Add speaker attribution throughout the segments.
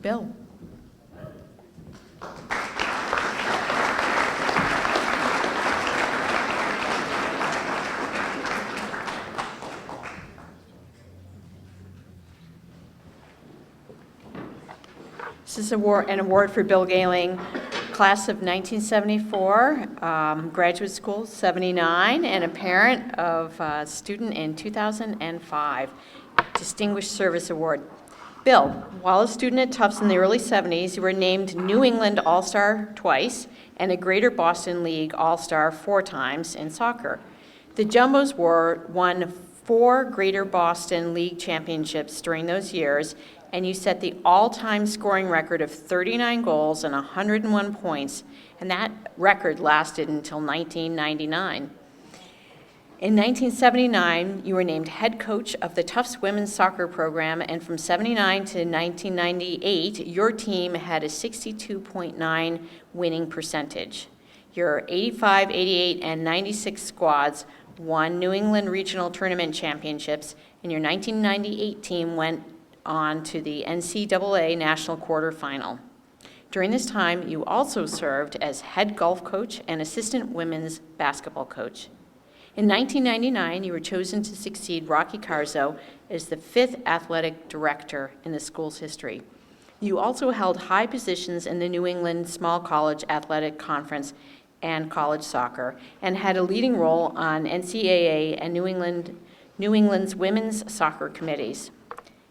Speaker 1: Bill. This is an award for Bill Gehling, class of 1974, graduate school 79, and a parent of a student in 2005. Distinguished Service Award. Bill, while a student at Tufts in the early 70s, you were named New England All-Star twice and a Greater Boston League All-Star 4 times in soccer. The Jumbos won 4 Greater Boston League championships during those years, and you set the all-time scoring record of 39 goals and 101 points, and that record lasted until 1999. In 1979, you were named head coach of the Tufts women's soccer program, and from 79 to 1998, your team had a 62.9 winning percentage. Your 85, 88, and 96 squads won New England Regional Tournament Championships, and your 1998 team went on to the NCAA National Quarterfinal. During this time, you also served as head golf coach and assistant women's basketball coach. In 1999, you were chosen to succeed Rocky Carzo as the 5th athletic director in the school's history. You also held high positions in the New England Small College Athletic Conference and college soccer, and had a leading role on NCAA and New England's women's soccer committees.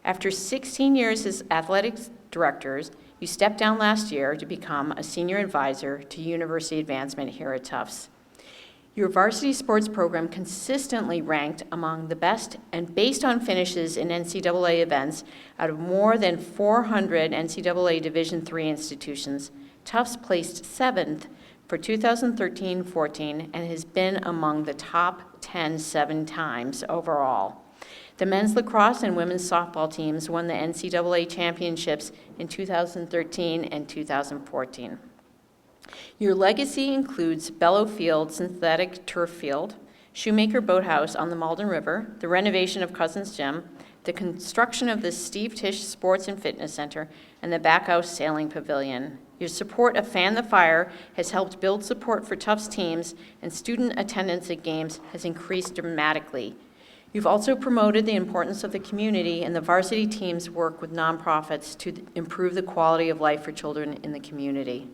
Speaker 1: After 16 years as athletics directors, you stepped down last year to become a senior advisor to university advancement here at Tufts. Your varsity sports program consistently ranked among the best, and based on finishes in NCAA events, out of more than 400 NCAA Division III institutions, Tufts placed 7th for 2013-14 and has been among the top 10 7 times overall. The men's lacrosse and women's softball teams won the NCAA championships in 2013 and 2014. Your legacy includes Bellow Field synthetic turf field, Shoemaker Boathouse on the Malden River, the renovation of Cousins Gym, the construction of the Steve Tisch Sports and Fitness Center, and the Backhouse Sailing Pavilion. Your support of Fan the Fire has helped build support for Tufts teams, and student attendance at games has increased dramatically. You've also promoted the importance of the community, and the varsity teams work with nonprofits to improve the quality of life for children in the community.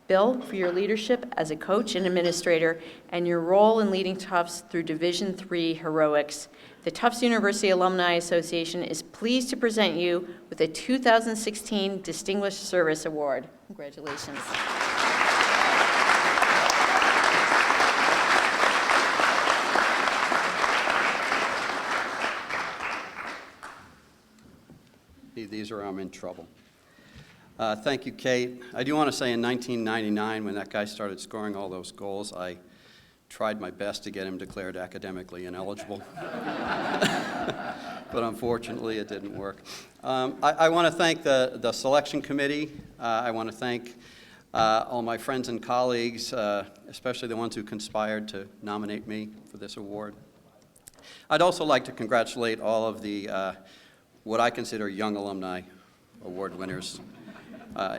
Speaker 1: Bill, for your leadership as a coach and administrator, and your role in leading Tufts through Division III heroics, the Tufts University Alumni Association is pleased to present you with the 2016 Distinguished Service Award. Congratulations.
Speaker 2: These are I'm in trouble. Thank you, Kate. I do want to say in 1999, when that guy started scoring all those goals, I tried my best to get him declared academically ineligible. But unfortunately, it didn't work. I want to thank the selection committee. I want to thank all my friends and colleagues, especially the ones who conspired to nominate me for this award. I'd also like to congratulate all of the what I consider young alumni award winners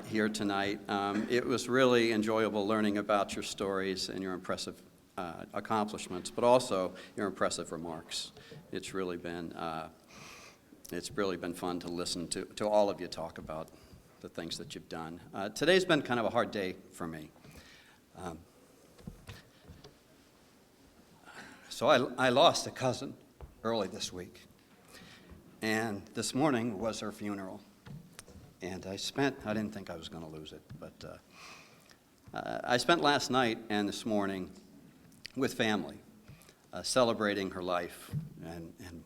Speaker 2: here tonight. It was really enjoyable learning about your stories and your impressive accomplishments, but also your impressive remarks. It's really been fun to listen to all of you talk about the things that you've done. Today's been kind of a hard day for me. So I lost a cousin early this week, and this morning was her funeral. And I didn't think I was going to lose it, but I spent last night and this morning with family, celebrating her life and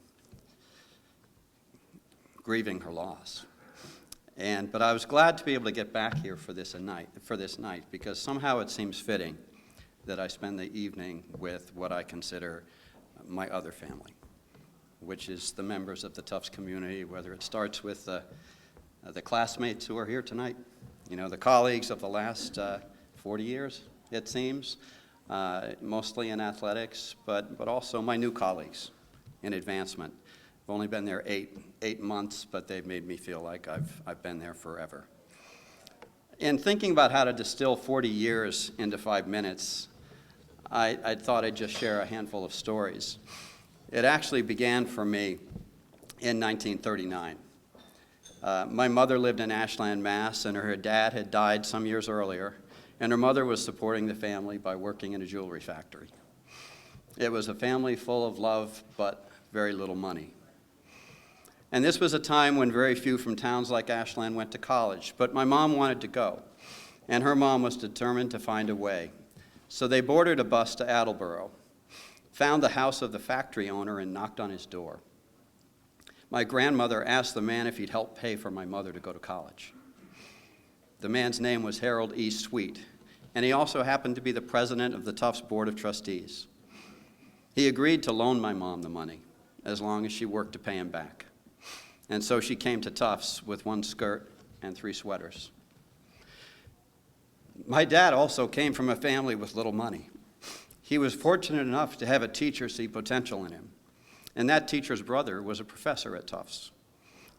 Speaker 2: grieving her loss. But I was glad to be able to get back here for this night, because somehow it seems fitting that I spend the evening with what I consider my other family, which is the members of the Tufts community, whether it starts with the classmates who are here tonight, the colleagues of the last 40 years, it seems, mostly in athletics, but also my new colleagues in advancement I've only been there eight months, but they've made me feel like I've been there forever. In thinking about how to distill 40 years into 5 minutes, I thought I'd just share a handful of stories. It actually began for me in 1939. My mother lived in Ashland, Mass., and her dad had died some years earlier, and her mother was supporting the family by working in a jewelry factory. It was a family full of love, but very little money. And this was a time when very few from towns like Ashland went to college, but my mom wanted to go, and her mom was determined to find a way. So they boarded a bus to Attleboro, found the house of the factory owner, and knocked on his door. My grandmother asked the man if he'd help pay for my mother to go to college. The man's name was Harold E. Sweet, and he also happened to be the president of the Tufts Board of Trustees. He agreed to loan my mom the money as long as she worked to pay him back. And so she came to Tufts with 1 skirt and 3 sweaters. My dad also came from a family with little money. He was fortunate enough to have a teacher see potential in him, and that teacher's brother was a professor at Tufts.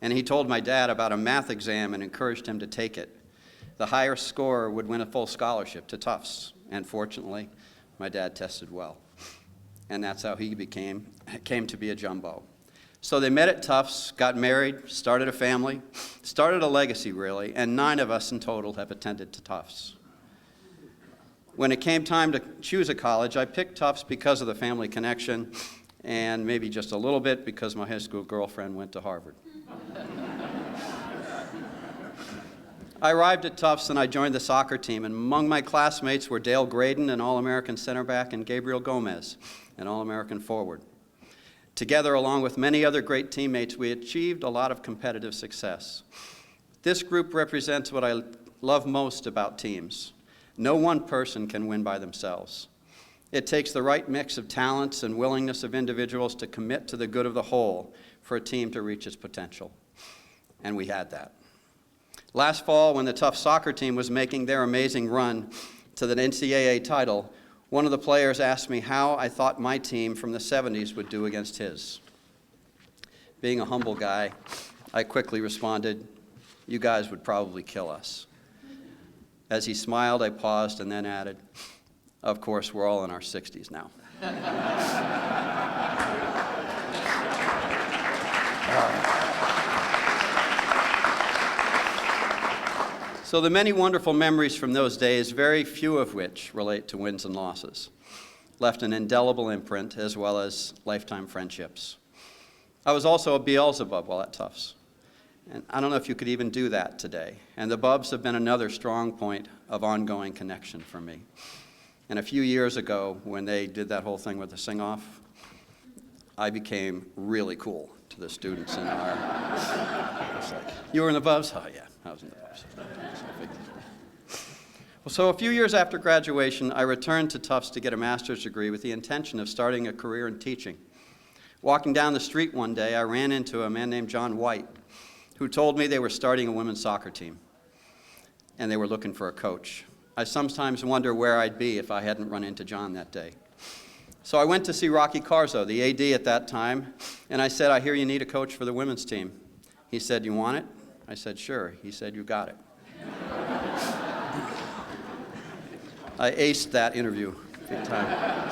Speaker 2: And he told my dad about a math exam and encouraged him to take it. The higher scorer would win a full scholarship to Tufts, and fortunately, my dad tested well. And that's how he came to be a jumbo. So they met at Tufts, got married, started a family, started a legacy, really, and 9 of us in total have attended to Tufts. When it came time to choose a college, I picked Tufts because of the family connection, and maybe just a little bit because my high school girlfriend went to Harvard. I arrived at Tufts and I joined the soccer team, and among my classmates were Dale Graydon, an All-American center back, and Gabriel Gomez, an All-American forward. Together, along with many other great teammates, we achieved a lot of competitive success. This group represents what I love most about teams. No one person can win by themselves. It takes the right mix of talents and willingness of individuals to commit to the good of the whole for a team to reach its potential. And we had that. Last fall, when the Tufts soccer team was making their amazing run to the NCAA title, one of the players asked me how I thought my team from the 70s would do against his. Being a humble guy, I quickly responded, "You guys would probably kill us." As he smiled, I paused and then added, "Of course, we're all in our 60s now." So the many wonderful memories from those days, very few of which relate to wins and losses, left an indelible imprint as well as lifetime friendships. I was also a Beelzebub while at Tufts, and I don't know if you could even do that today. And the Bubs have been another strong point of ongoing connection for me. And a few years ago, when they did that whole thing with the sing-off, I became really cool to the students in our... It's like, "You were in the Bubs?" "Oh, yeah, I was in the Bubs." Well, so a few years after graduation, I returned to Tufts to get a master's degree with the intention of starting a career in teaching. Walking down the street one day, I ran into a man named John White, who told me they were starting a women's soccer team, and they were looking for a coach. I sometimes wonder where I'd be if I hadn't run into John that day. So I went to see Rocky Carzo, the AD at that time, and I said, "I hear you need a coach for the women's team." He said, "You want it?" I said, "Sure." He said, "You got it." I aced that interview big time.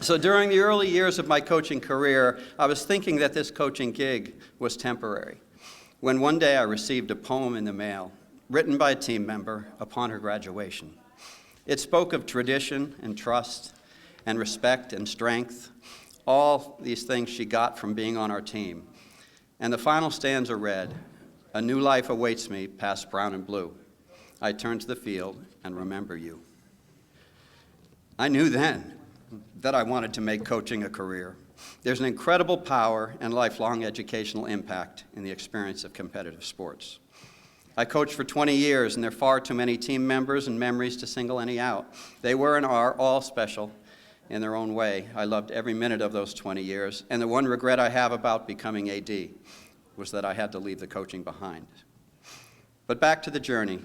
Speaker 2: So during the early years of my coaching career, I was thinking that this coaching gig was temporary, when one day I received a poem in the mail, written by a team member upon her graduation. It spoke of tradition and trust and respect and strength, all these things she got from being on our team. And the final stanza read, "A new life awaits me past brown and blue. I turn to the field and remember you." I knew then that I wanted to make coaching a career. There's an incredible power and lifelong educational impact in the experience of competitive sports. I coached for 20 years, and there are far too many team members and memories to single any out. They were and are all special in their own way. I loved every minute of those 20 years, and the one regret I have about becoming AD was that I had to leave the coaching behind. But back to the journey.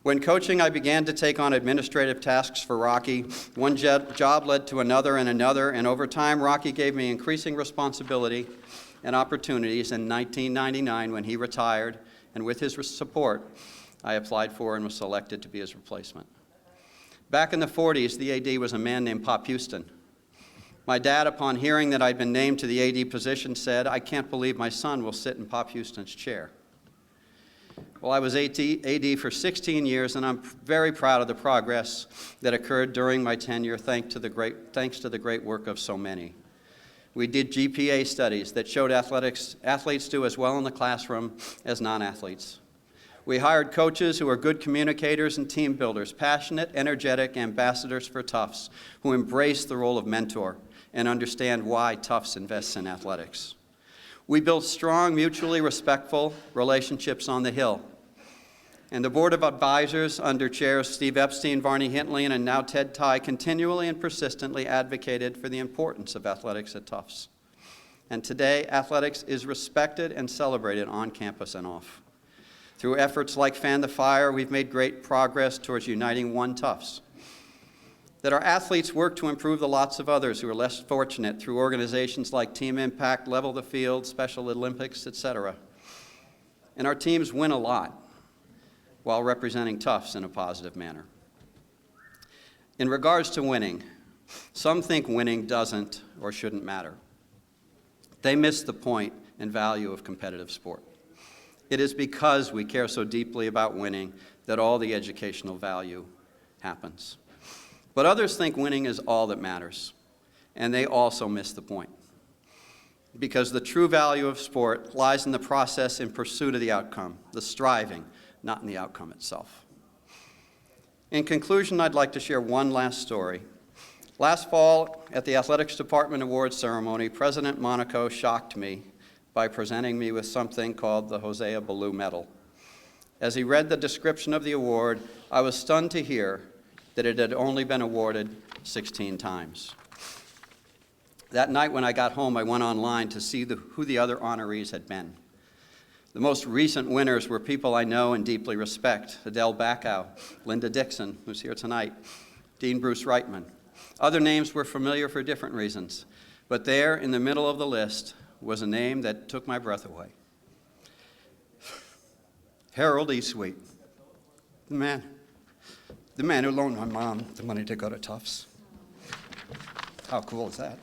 Speaker 2: When coaching, I began to take on administrative tasks for Rocky. One job led to another, and over time, Rocky gave me increasing responsibility and opportunities in 1999 when he retired, and with his support, I applied for and was selected to be his replacement. Back in the 40s, the AD was a man named Pop Houston. My dad, upon hearing that I'd been named to the AD position, said, "I can't believe my son will sit in Pop Houston's chair." Well, I was AD for 16 years, and I'm very proud of the progress that occurred during my tenure, thanks to the great work of so many. We did GPA studies that showed athletes do as well in the classroom as non-athletes. We hired coaches who are good communicators and team builders, passionate, energetic ambassadors for Tufts, who embrace the role of mentor and understand why Tufts invests in athletics. We built strong, mutually respectful relationships on the Hill. And the Board of Advisors, under chairs Steve Epstein, Varney Hintlian, and now Ted Tye, continually and persistently advocated for the importance of athletics at Tufts. And today, athletics is respected and celebrated on campus and off. Through efforts like Fan the Fire, we've made great progress towards uniting one Tufts. That our athletes work to improve the lots of others who are less fortunate through organizations like Team Impact, Level the Field, Special Olympics, etc. And our teams win a lot while representing Tufts in a positive manner. In regards to winning, some think winning doesn't or shouldn't matter. They miss the point and value of competitive sport. It is because we care so deeply about winning that all the educational value happens. But others think winning is all that matters, and they also miss the point. Because the true value of sport lies in the process in pursuit of the outcome, the striving, not in the outcome itself. In conclusion, I'd like to share one last story. Last fall, at the Athletics Department Awards ceremony, President Monaco shocked me by presenting me with something called the Hosea Ballou Medal. As he read the description of the award, I was stunned to hear that it had only been awarded 16 times. That night when I got home, I went online to see who the other honorees had been. The most recent winners were people I know and deeply respect: Adele Backow, Linda Dixon, who's here tonight, Dean Bruce Reitman. Other names were familiar for different reasons, but there in the middle of the list was a name that took my breath away. Harold E. Sweet, the man who loaned my mom the money to go to Tufts. How cool is that?